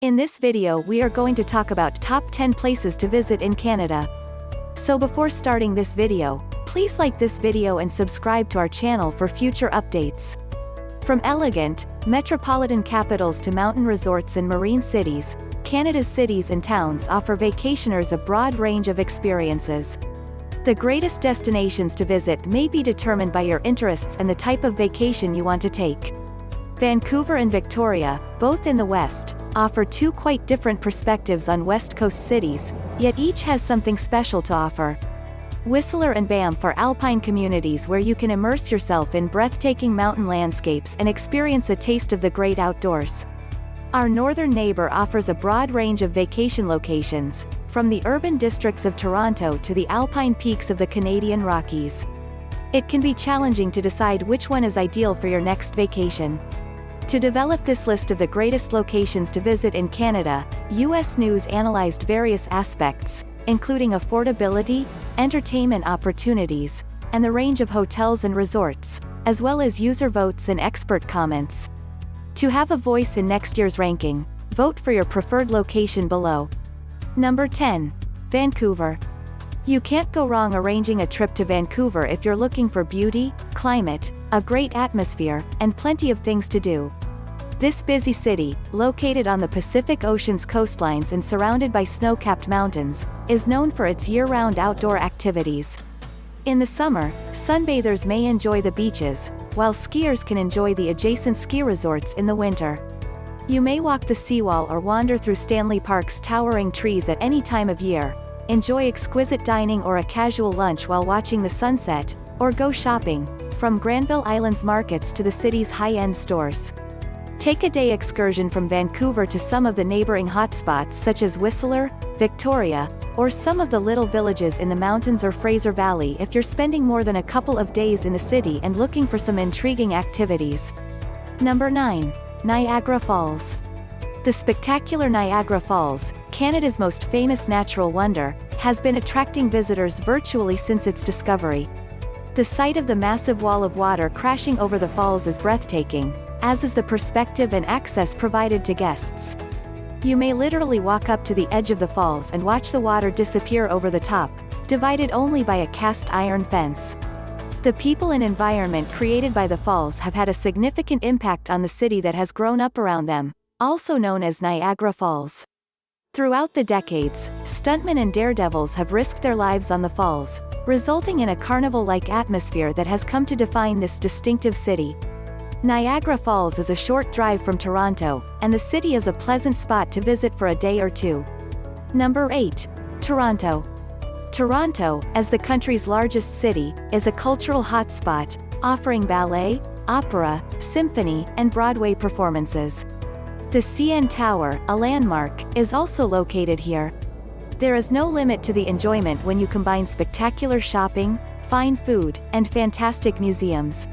In this video we are going to talk about top 10 places to visit in Canada. So before starting this video, please like this video and subscribe to our channel for future updates. From elegant, metropolitan capitals to mountain resorts and marine cities, Canada's cities and towns offer vacationers a broad range of experiences. The greatest destinations to visit may be determined by your interests and the type of vacation you want to take. Vancouver and Victoria, both in the West, offer two quite different perspectives on West Coast cities, yet each has something special to offer. Whistler and Banff are alpine communities where you can immerse yourself in breathtaking mountain landscapes and experience a taste of the great outdoors. Our northern neighbor offers a broad range of vacation locations, from the urban districts of Toronto to the alpine peaks of the Canadian Rockies. It can be challenging to decide which one is ideal for your next vacation. To develop this list of the greatest locations to visit in Canada, U.S. News analyzed various aspects, including affordability, entertainment opportunities, and the range of hotels and resorts, as well as user votes and expert comments. To have a voice in next year's ranking, vote for your preferred location below. Number 10. Vancouver. You can't go wrong arranging a trip to Vancouver if you're looking for beauty, climate, a great atmosphere, and plenty of things to do. This busy city, located on the Pacific Ocean's coastlines and surrounded by snow-capped mountains, is known for its year-round outdoor activities. In the summer, sunbathers may enjoy the beaches, while skiers can enjoy the adjacent ski resorts in the winter. You may walk the seawall or wander through Stanley Park's towering trees at any time of year, enjoy exquisite dining or a casual lunch while watching the sunset, or go shopping, from Granville Island's markets to the city's high-end stores. Take a day excursion from Vancouver to some of the neighboring hotspots such as Whistler, Victoria, or some of the little villages in the mountains or Fraser Valley if you're spending more than a couple of days in the city and looking for some intriguing activities. Number 9. Niagara Falls. The spectacular Niagara Falls, Canada's most famous natural wonder, has been attracting visitors virtually since its discovery. The sight of the massive wall of water crashing over the falls is breathtaking, as is the perspective and access provided to guests. You may literally walk up to the edge of the falls and watch the water disappear over the top, divided only by a cast iron fence. The people and environment created by the falls have had a significant impact on the city that has grown up around them, also known as Niagara Falls. Throughout the decades, stuntmen and daredevils have risked their lives on the falls, resulting in a carnival-like atmosphere that has come to define this distinctive city. Niagara Falls is a short drive from Toronto, and the city is a pleasant spot to visit for a day or two. Number 8. Toronto. Toronto, as the country's largest city, is a cultural hotspot, offering ballet, opera, symphony, and Broadway performances. The CN Tower, a landmark, is also located here. There is no limit to the enjoyment when you combine spectacular shopping, fine food, and fantastic museums.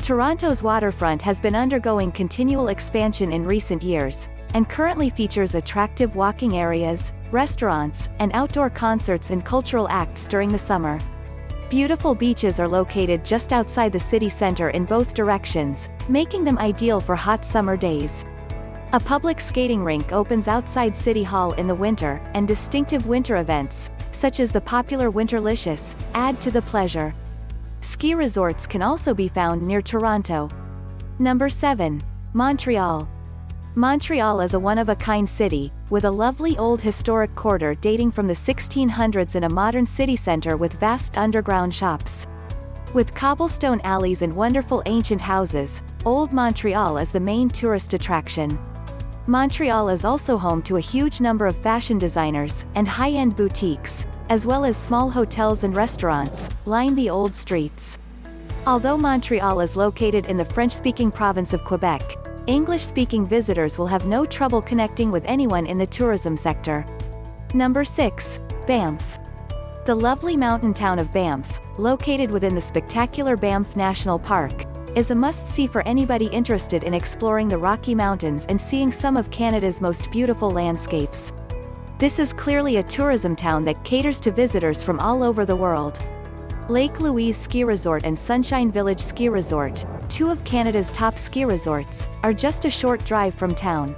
Toronto's waterfront has been undergoing continual expansion in recent years, and currently features attractive walking areas, restaurants, and outdoor concerts and cultural acts during the summer. Beautiful beaches are located just outside the city center in both directions, making them ideal for hot summer days. A public skating rink opens outside City Hall in the winter, and distinctive winter events, such as the popular Winterlicious, add to the pleasure. Ski resorts can also be found near Toronto. Number 7. Montreal. Montreal is a one-of-a-kind city, with a lovely old historic quarter dating from the 1600s and a modern city center with vast underground shops. With cobblestone alleys and wonderful ancient houses, Old Montreal is the main tourist attraction. Montreal is also home to a huge number of fashion designers and high-end boutiques, as well as small hotels and restaurants, line the old streets. Although Montreal is located in the French-speaking province of Quebec, English-speaking visitors will have no trouble connecting with anyone in the tourism sector. Number 6. Banff. The lovely mountain town of Banff, located within the spectacular Banff National Park, is a must-see for anybody interested in exploring the Rocky Mountains and seeing some of Canada's most beautiful landscapes. This is clearly a tourism town that caters to visitors from all over the world. Lake Louise Ski Resort and Sunshine Village Ski Resort, two of Canada's top ski resorts, are just a short drive from town.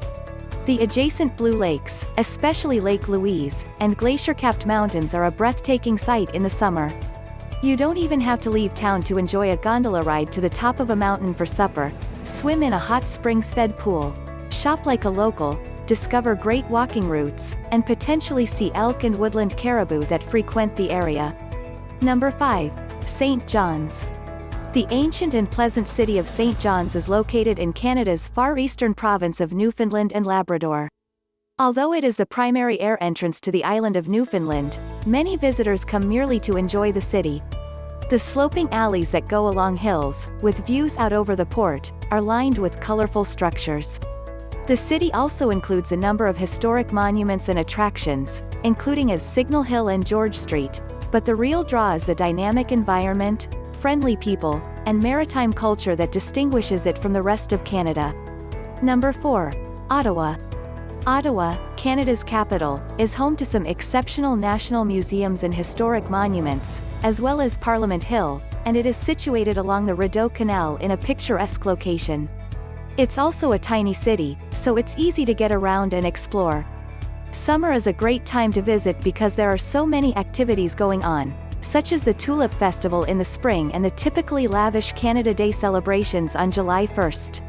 The adjacent Blue Lakes, especially Lake Louise, and glacier-capped mountains are a breathtaking sight in the summer. You don't even have to leave town to enjoy a gondola ride to the top of a mountain for supper, swim in a hot springs-fed pool, shop like a local, discover great walking routes, and potentially see elk and woodland caribou that frequent the area. Number 5. St. John's. The ancient and pleasant city of St. John's is located in Canada's far eastern province of Newfoundland and Labrador. Although it is the primary air entrance to the island of Newfoundland, many visitors come merely to enjoy the city. The sloping alleys that go along hills, with views out over the port, are lined with colorful structures. The city also includes a number of historic monuments and attractions, including as Signal Hill and George Street, but the real draw is the dynamic environment, friendly people, and maritime culture that distinguishes it from the rest of Canada. Number 4. Ottawa. Ottawa, Canada's capital, is home to some exceptional national museums and historic monuments, as well as Parliament Hill, and it is situated along the Rideau Canal in a picturesque location. It's also a tiny city, so it's easy to get around and explore. Summer is a great time to visit because there are so many activities going on, such as the Tulip Festival in the spring and the typically lavish Canada Day celebrations on July 1st.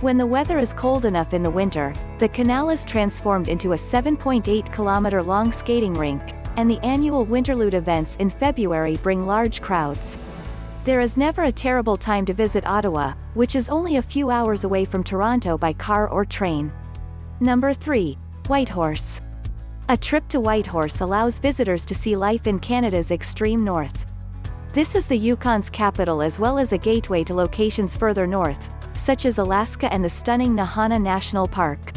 When the weather is cold enough in the winter, the canal is transformed into a 7.8-kilometer-long skating rink, and the annual Winterlude events in February bring large crowds. There is never a terrible time to visit Ottawa, which is only a few hours away from Toronto by car or train. Number 3. Whitehorse. A trip to Whitehorse allows visitors to see life in Canada's extreme north. This is the Yukon's capital as well as a gateway to locations further north, such as Alaska and the stunning Nahana National Park.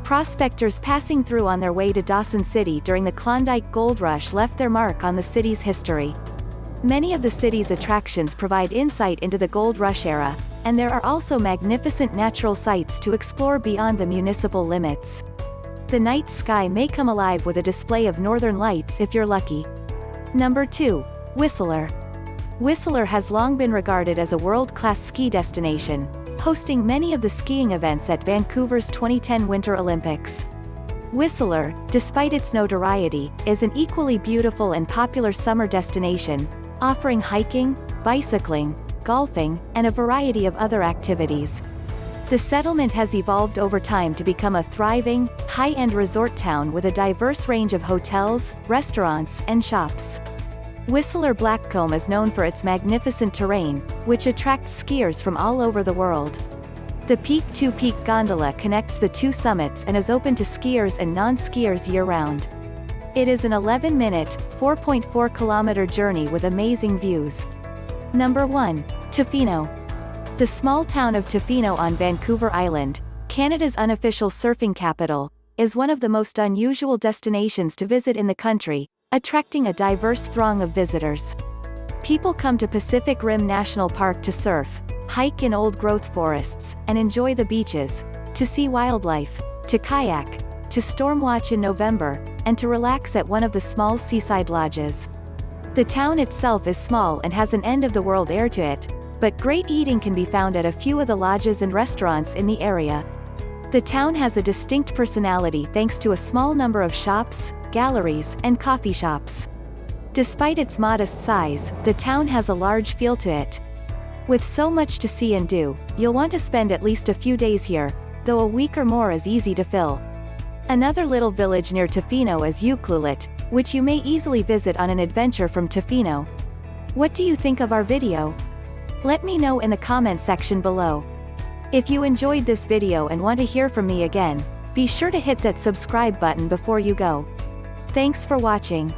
Prospectors passing through on their way to Dawson City during the Klondike Gold Rush left their mark on the city's history. Many of the city's attractions provide insight into the Gold Rush era, and there are also magnificent natural sights to explore beyond the municipal limits. The night sky may come alive with a display of northern lights if you're lucky. Number 2. Whistler. Whistler has long been regarded as a world-class ski destination, hosting many of the skiing events at Vancouver's 2010 Winter Olympics. Whistler, despite its notoriety, is an equally beautiful and popular summer destination, offering hiking, bicycling, golfing, and a variety of other activities. The settlement has evolved over time to become a thriving, high-end resort town with a diverse range of hotels, restaurants, and shops. Whistler Blackcomb is known for its magnificent terrain, which attracts skiers from all over the world. The Peak-to-Peak gondola connects the two summits and is open to skiers and non-skiers year-round. It is an 11-minute, 4.4-kilometer journey with amazing views. Number 1. Tofino. The small town of Tofino on Vancouver Island, Canada's unofficial surfing capital, is one of the most unusual destinations to visit in the country, attracting a diverse throng of visitors. People come to Pacific Rim National Park to surf, hike in old-growth forests, and enjoy the beaches, to see wildlife, to kayak, to stormwatch in November, and to relax at one of the small seaside lodges. The town itself is small and has an end-of-the-world air to it, but great eating can be found at a few of the lodges and restaurants in the area. The town has a distinct personality thanks to a small number of shops, galleries, and coffee shops. Despite its modest size, the town has a large feel to it. With so much to see and do, you'll want to spend at least a few days here, though a week or more is easy to fill. Another little village near Tofino is Ucluelet, which you may easily visit on an adventure from Tofino. What do you think of our video? Let me know in the comment section below. If you enjoyed this video and want to hear from me again, be sure to hit that subscribe button before you go. Thanks for watching.